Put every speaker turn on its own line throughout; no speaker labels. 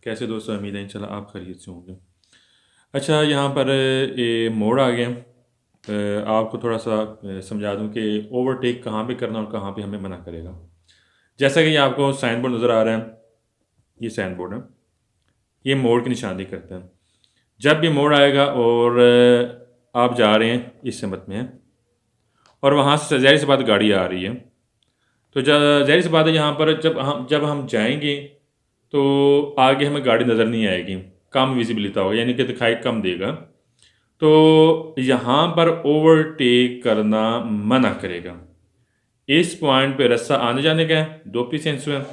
कैसे दोस्तों, उम्मीद है इंशाल्लाह आप खैरियत से होंगे। अच्छा, यहाँ पर ये मोड़ आ गया। आपको थोड़ा सा समझा दूँ कि ओवरटेक कहाँ पे करना और कहाँ पे हमें मना करेगा। जैसा कि ये आपको साइन बोर्ड नज़र आ रहा है, ये साइन बोर्ड है, ये मोड़ की निशानी करता है। जब भी मोड़ आएगा और आप जा रहे हैं इस समत में और वहाँ से ज़ाहिर सी बात गाड़ी आ रही है, तो ज़ाहिर सी बात है यहाँ पर जब हम जाएंगे तो आगे हमें गाड़ी नज़र नहीं आएगी, कम विजिबिलिटी होगा, यानी कि दिखाई कम देगा। तो यहाँ पर ओवरटेक करना मना करेगा। इस पॉइंट पे रास्ता आने जाने का है, दो पी सेंस है।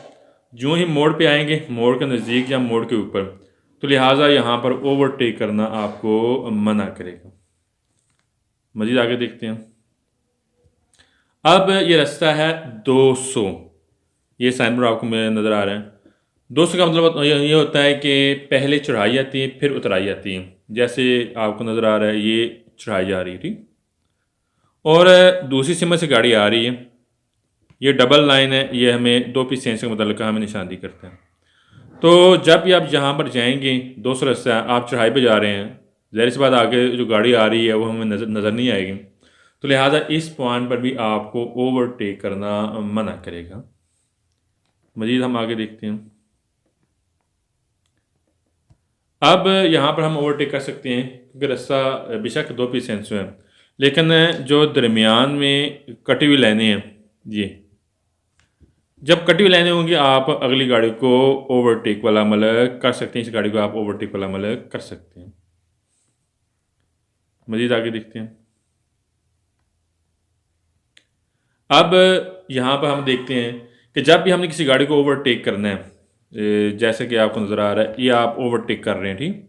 जो ही मोड़ पे आएंगे, मोड़ के नज़दीक या मोड़ के ऊपर, तो लिहाजा यहाँ पर ओवरटेक करना आपको मना करेगा। मज़ीद आगे देखते हैं। अब ये रास्ता है 200, ये साइन बोर्ड आपको में नज़र आ रहा है। 200 का मतलब ये होता है कि पहले चढ़ाई आती है फिर उतराई आती है। जैसे आपको नज़र आ रहा है ये चढ़ाई जा रही है, ठीक, और दूसरी सिमत से गाड़ी आ रही है। ये डबल लाइन है, ये हमें दो पीस सेंस के मतलब का हमें निशानी करते हैं। तो जब भी आप जहाँ पर जाएंगे, 200 रास्ता है, आप चढ़ाई पे जा रहे हैं, ज़ाहिर सी बात आगे जो गाड़ी आ रही है वो हमें नज़र नहीं आएगी। तो लिहाजा इस पॉइंट पर भी आपको ओवरटेक करना मना करेगा। मज़ीद हम आगे देखते हैं। अब यहाँ पर हम ओवरटेक कर सकते हैं क्योंकि रास्ता बेशक दो पीस सेंस है, लेकिन जो दरमियान में कटी हुई लाइनें हैं, ये जब कटी हुई लाइनें होंगी आप अगली गाड़ी को ओवरटेक वाला अमल कर सकते हैं। इस गाड़ी को आप ओवरटेक वाला अमल कर सकते हैं। मज़ीद आगे देखते हैं। अब यहाँ पर हम देखते हैं कि जब भी हमने किसी गाड़ी को ओवरटेक करना है, जैसे कि आपको नज़र आ रहा है, ये आप ओवरटेक कर रहे हैं, ठीक,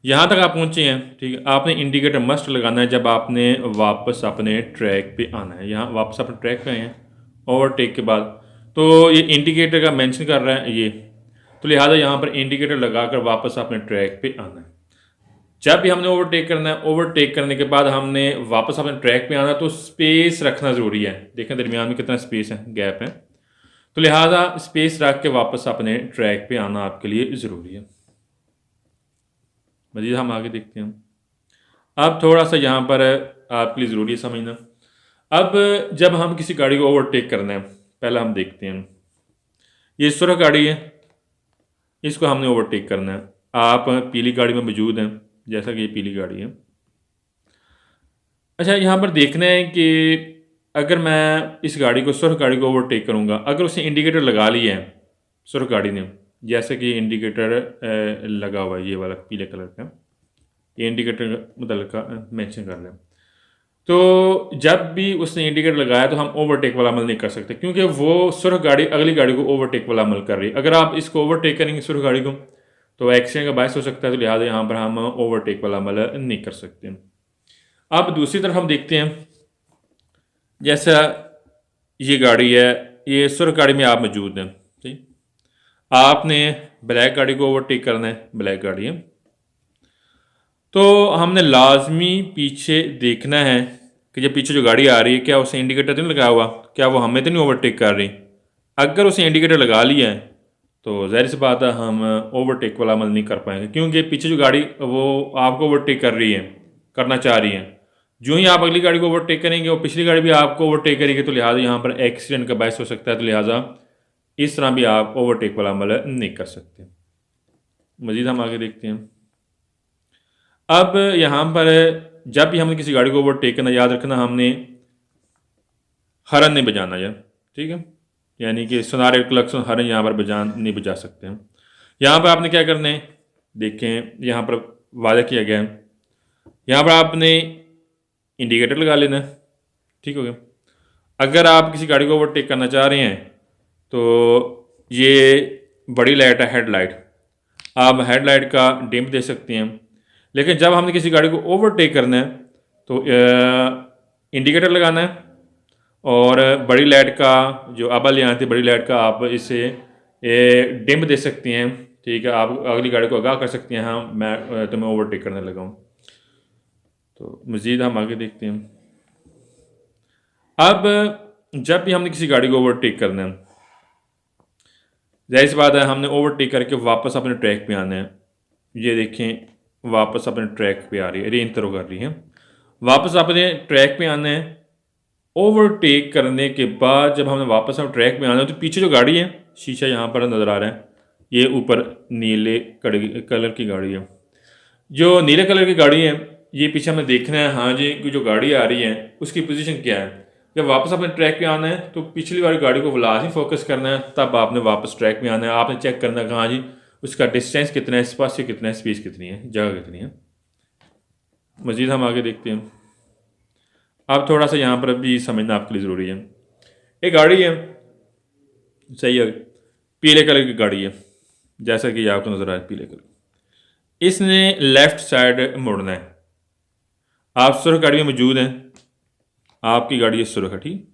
यहाँ तक आप पहुँचे हैं, ठीक है। आपने इंडिकेटर मस्ट लगाना है जब आपने वापस अपने ट्रैक पे आना है। यहाँ वापस अपने ट्रैक पे आए हैं ओवरटेक के बाद, तो ये इंडिकेटर का मेंशन कर रहा है ये, तो लिहाजा यहाँ पर इंडिकेटर लगाकर वापस अपने ट्रैक पे आना है। जब भी हमने ओवरटेक करना है, ओवरटेक करने के बाद हमने वापस अपने ट्रैक पे आना है, तो स्पेस रखना ज़रूरी है। देखें दरमियान में कितना स्पेस है, गैप है, तो लिहाजा स्पेस रख के वापस अपने ट्रैक पे आना आपके लिए ज़रूरी है। मज़ीद हम आगे देखते हैं। अब थोड़ा सा यहाँ पर आपके लिए ज़रूरी है समझना। अब जब हम किसी गाड़ी को ओवरटेक करना है, पहले हम देखते हैं, ये सुरख गाड़ी है, इसको हमने ओवरटेक करना है। आप पीली गाड़ी में मौजूद हैं, जैसा कि ये पीली गाड़ी है। अच्छा, यहाँ पर देखना है कि अगर मैं इस गाड़ी को, सुरख गाड़ी को ओवरटेक करूँगा, अगर उसने इंडिकेटर लगा लिया है सुरख गाड़ी ने, जैसे कि इंडिकेटर लगा हुआ है ये वाला पीले कलर का, ये इंडिकेटर मतलब का मेंशन कर रहे हैं, तो जब भी उसने इंडिकेटर लगाया तो हम ओवरटेक वाला अमल नहीं कर सकते, क्योंकि वो सुरख गाड़ी अगली गाड़ी को ओवरटेक वाला अमल कर रही है। अगर आप इसको ओवरटेक करेंगे सुरख गाड़ी को तो एक्सीडेंट का बायस हो सकता है, तो लिहाजा यहाँ पर हम ओवरटेक वाला अमल नहीं कर सकते। अब दूसरी तरफ हम देखते हैं, जैसा ये गाड़ी है, ये सुरख गाड़ी में आप मौजूद हैं, ठीक, आपने ब्लैक गाड़ी को ओवरटेक करना है, ब्लैक गाड़ी है, तो हमने लाजमी पीछे देखना है कि जब पीछे जो गाड़ी आ रही है क्या उसे इंडिकेटर तो नहीं लगाया हुआ, क्या वो हमें तो नहीं ओवरटेक कर रही। अगर उसे इंडिकेटर लगा लिया है तो ज़ाहिर सी बात है हम ओवरटेक वाला अमल नहीं कर पाएंगे, क्योंकि पीछे जो गाड़ी वो आपको ओवरटेक कर रही है, करना चाह रही है, जो ही आप अगली गाड़ी को ओवरटेक करेंगे वो पिछली गाड़ी भी आपको ओवरटेक करेगी, तो लिहाजा यहाँ पर एक्सीडेंट का बायस हो सकता है। तो लिहाजा इस तरह भी आप ओवरटेक वाला अमल नहीं कर सकते। मज़ीद हम आगे देखते हैं। अब यहाँ पर जब भी हमने किसी गाड़ी को ओवरटेक करना, याद रखना हमने हॉर्न नहीं बजाना है, ठीक है, यानी कि सुनारे क्लक्सन हॉर्न यहाँ पर नहीं बजा सकते हैं। यहाँ पर आपने क्या करना है, देखें यहाँ पर वादा किया गया है, यहाँ पर आपने इंडिकेटर लगा लेना है, ठीक हो गया। अगर आप किसी गाड़ी को ओवरटेक करना चाह रहे हैं तो ये बड़ी लाइट है, हेडलाइट, आप हेडलाइट का डिम दे सकते हैं। लेकिन जब हमने किसी गाड़ी को ओवरटेक करना है तो इंडिकेटर लगाना है, और बड़ी लाइट का जो अबल यहाँ थी, बड़ी लाइट का आप इसे डिम दे सकती हैं, ठीक है। आप अगली गाड़ी को आगाह कर सकती हैं, हाँ मैं तुम्हें ओवरटेक करने लगा हूँ। तो मज़ीद हम आगे देखते हैं। अब जब भी हमने किसी गाड़ी को ओवरटेक करना है, ज़ाहिर सी बात है हमने ओवरटेक करके वापस अपने ट्रैक पे आना है। ये देखें वापस अपने ट्रैक पे आ रही है, री इंटर कर रही है। वापस अपने ट्रैक पे आना है। ओवरटेक करने के बाद जब हमने वापस हम ट्रैक पे आना है तो पीछे जो गाड़ी है, शीशा यहाँ पर नज़र आ रहा है, ये ऊपर नीले कलर की गाड़ी है। जो नीले कलर की गाड़ी है ये पीछे हमें देखना है, हाँ जी जो गाड़ी आ रही है उसकी पोजीशन क्या है। जब वापस अपने ट्रैक पे आना है तो पिछली वाली गाड़ी को लाजमी फोकस करना है, तब आपने वापस ट्रैक पे आना है। आपने चेक करना है हाँ जी उसका डिस्टेंस कितना है, स्पेस कितना है, स्पेस कितनी है, जगह कितनी है। मज़ीद हम आगे देखते हैं। अब थोड़ा सा यहाँ पर भी समझना आपके लिए ज़रूरी है। एक गाड़ी है, सही है, पीले कलर की गाड़ी है, जैसा कि आपको नज़र आ रहा है पीले कलर। इसने लेफ़्ट साइड मुड़ना है। आप सुरख गाड़ी में मौजूद हैं, आपकी गाड़ी है सुरख, ठीक।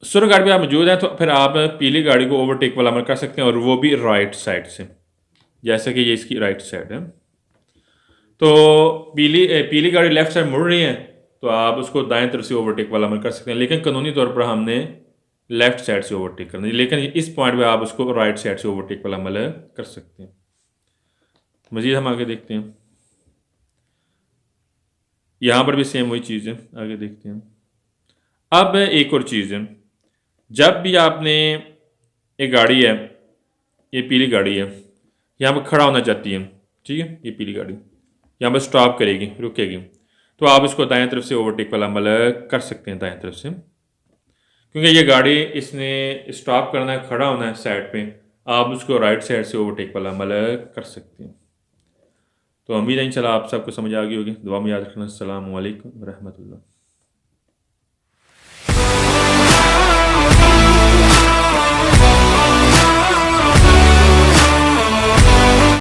सुरख गाड़ी पे आप मौजूद हैं तो फिर आप पीली गाड़ी को ओवरटेक वाला अमल कर सकते हैं, और वो भी राइट साइड से, जैसा कि ये इसकी राइट साइड है। तो पीली गाड़ी लेफ्ट साइड मुड़ रही है तो आप उसको दाएं तरफ से ओवरटेक वाला अमल कर सकते हैं, लेकिन कानूनी तौर पर हमने लेफ्ट साइड से ओवरटेक करना है। लेकिन इस पॉइंट पे आप उसको राइट साइड से ओवरटेक वाला अमल कर सकते हैं। मज़ीद हम आगे देखते हैं। यहाँ पर भी सेम वही चीज़ है, आगे देखते हैं। अब एक और चीज़ है, जब भी आपने एक गाड़ी है, ये पीली गाड़ी है, यहाँ पर खड़ा होना चाहती है, ठीक है, ये पीली गाड़ी यहाँ पर स्टॉप करेगी, रुकेगी, तो आप इसको दाएं तरफ से ओवरटेक वाला अमल कर सकते हैं, दाएं तरफ से, क्योंकि ये गाड़ी इसने स्टॉप करना है, खड़ा होना है साइड पे, आप उसको राइट साइड से ओवरटेक वाला अमल कर सकते हैं। तो उम्मीद है इंशाल्लाह आप सबको समझ आ गई होगी। दुआ में याद रखना। अस्सलामु अलैकुम रहमतुल्लाह।